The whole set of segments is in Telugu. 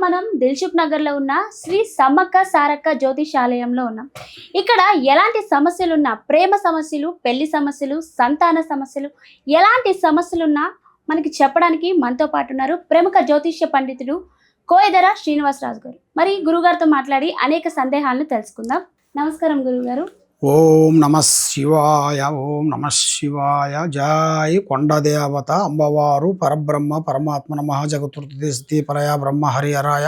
మనం దిల్సుఖ్ నగర్లో ఉన్న శ్రీ సమ్మక్క సారక్క జ్యోతిషాలయంలో ఉన్నాం. ఇక్కడ ఎలాంటి సమస్యలున్నా, ప్రేమ సమస్యలు, పెళ్లి సమస్యలు, సంతాన సమస్యలు, ఎలాంటి సమస్యలున్నా మనకి చెప్పడానికి మనతో పాటు ఉన్నారు ప్రముఖ జ్యోతిష్య పండితుడు కోయదర శ్రీనివాసరాజు గారు. మరి గురుగారితో మాట్లాడి అనేక సందేహాలను తెలుసుకుందాం. నమస్కారం గురుగారు. ఓం నమ శివాయ, ఓం నమ శివాయ. జై కొండదేవత అమ్మవారు పరబ్రహ్మ పరమాత్మ నమః జగతుర్తి పరయా బ్రహ్మ హరిహరాయ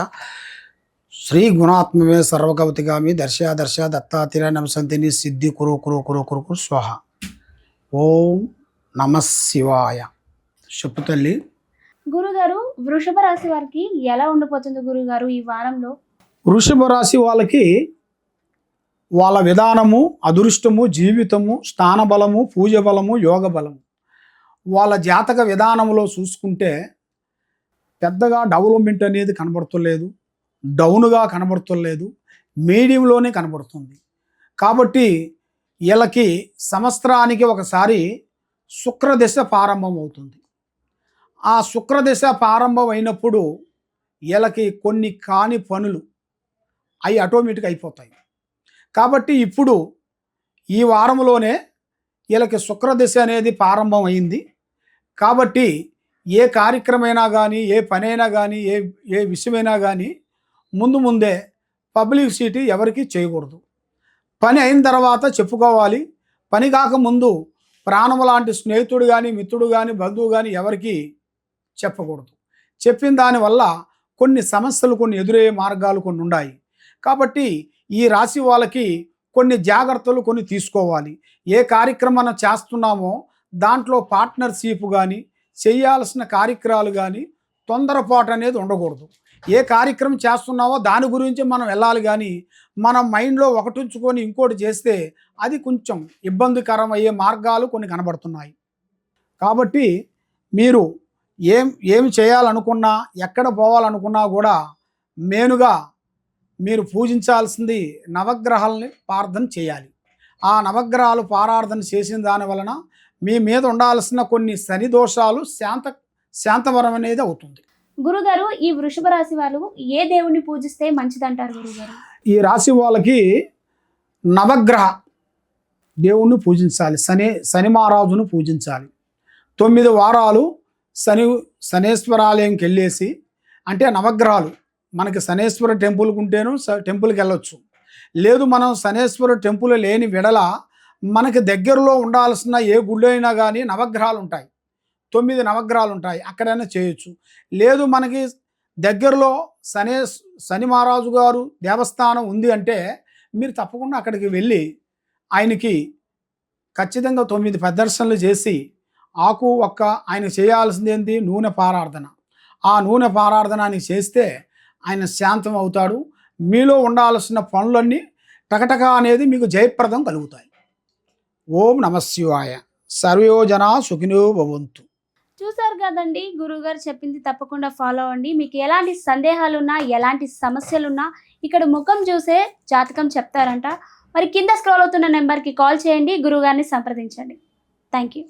శ్రీ గుణాత్మవే సర్వకవతిగామి దర్శ దర్శ దత్తాతిర నమసంతిని సిద్ధి కురు కురు కురు కురు కురు స్వహ. ఓం నమ శివాయ. చెప్పు తల్లి. గురుగారు, వృషభ రాశి వారికి ఎలా ఉండిపోతుంది గురుగారు ఈ వారంలో? వృషభ రాశి వాళ్ళకి వాళ్ళ విధానము, అదృష్టము, జీవితము, స్థానబలము, పూజ బలము, యోగ బలము, వాళ్ళ జాతక విధానంలో చూసుకుంటే పెద్దగా డెవలప్మెంట్ అనేది కనబడుతులేదు, డౌన్గా కనబడుతులేదు, మీడియంలోనే కనబడుతుంది. కాబట్టి వీళ్ళకి సంవత్సరానికి ఒకసారి శుక్రదశ ప్రారంభం అవుతుంది. ఆ శుక్రదశ ప్రారంభం అయినప్పుడు వీళ్ళకి కొన్ని కాని పనులు అవి ఆటోమేటిక్ అయిపోతాయి. కాబట్టి ఇప్పుడు ఈ వారంలోనే వీళ్ళకి శుక్రదశ అనేది ప్రారంభం అయింది. కాబట్టి ఏ కార్యక్రమైనా కానీ, ఏ పనైనా కానీ, ఏ విషయమైనా కానీ ముందే పబ్లిసిటీ ఎవరికి చేయకూడదు. పని అయిన తర్వాత చెప్పుకోవాలి. పని కాకముందు ప్రాణం లాంటి స్నేహితుడు కానీ, మిత్రుడు కానీ, బంధువు కానీ ఎవరికి చెప్పకూడదు. చెప్పిన దానివల్ల కొన్ని సమస్యలు, కొన్ని ఎదురయ్యే మార్గాలు కొన్ని ఉన్నాయి. కాబట్టి ఈ రాశి వాళ్ళకి కొన్ని జాగ్రత్తలు కొన్ని తీసుకోవాలి. ఏ కార్యక్రమం చేస్తున్నామో దాంట్లో పార్ట్నర్షిప్ కానీ, చేయాల్సిన కార్యక్రమాలు కానీ తొందరపాటు అనేది ఉండకూడదు. ఏ కార్యక్రమం చేస్తున్నామో దాని గురించి మనం వెళ్ళాలి, కానీ మన మైండ్లో ఒకటి ఉంచుకొని ఇంకోటి చేస్తే అది కొంచెం ఇబ్బందికరం అయ్యే మార్గాలు కొన్ని కనబడుతున్నాయి. కాబట్టి మీరు ఏమి చేయాలనుకున్నా, ఎక్కడ పోవాలనుకున్నా కూడా మెయిన్గా మీరు పూజించాల్సింది నవగ్రహాలని ప్రార్థన చేయాలి. ఆ నవగ్రహాలు పారార్థన చేసిన దాని వలన మీ మీద ఉండాల్సిన కొన్ని శని దోషాలు శాంతవరం అనేది అవుతుంది. గురుగారు, ఈ వృషభ రాశి వాళ్ళు ఏ దేవుణ్ణి పూజిస్తే మంచిదంటారు గురుగారు? ఈ రాశి వాళ్ళకి నవగ్రహ దేవుణ్ణి పూజించాలి. శని మహారాజును పూజించాలి. 9 వారాలు శనేశ్వరాలయంకి వెళ్ళేసి, అంటే నవగ్రహాలు మనకి శనేశ్వర టెంపుల్కి ఉంటేనూ టెంపుల్కి వెళ్ళొచ్చు. లేదు మనం శనేశ్వర టెంపుల్ లేని విడల మనకి దగ్గరలో ఉండాల్సిన ఏ గుడి అయినా కానీ నవగ్రహాలు ఉంటాయి. 9 నవగ్రహాలు ఉంటాయి, అక్కడైనా చేయొచ్చు. లేదు మనకి దగ్గరలో శని మహారాజు గారు దేవస్థానం ఉంది అంటే మీరు తప్పకుండా అక్కడికి వెళ్ళి ఆయనకి ఖచ్చితంగా 9 ప్రదర్శనలు చేసి ఆకు ఒక్క ఆయన చేయాల్సింది ఏంటి? నూనె పారార్థన. ఆ నూనె పారార్థన అని చేస్తే ఆయన శాంతం అవుతాడు. మీలో ఉండాల్సిన పనులన్నీ టకటక అనేది మీకు జయప్రదం కలుగుతాయి. ఓం నమ శివాయ. సర్వయోజన సుఖినో భవంతు. చూసారు కదండి, గురువుగారు చెప్పింది తప్పకుండా ఫాలో అవ్వండి. మీకు ఎలాంటి సందేహాలున్నా, ఎలాంటి సమస్యలున్నా ఇక్కడ ముఖం చూసే జాతకం చెప్తారంట. మరి కింద స్క్రోల్ అవుతున్న నెంబర్కి కాల్ చేయండి, గురువుగారిని సంప్రదించండి. Thank you.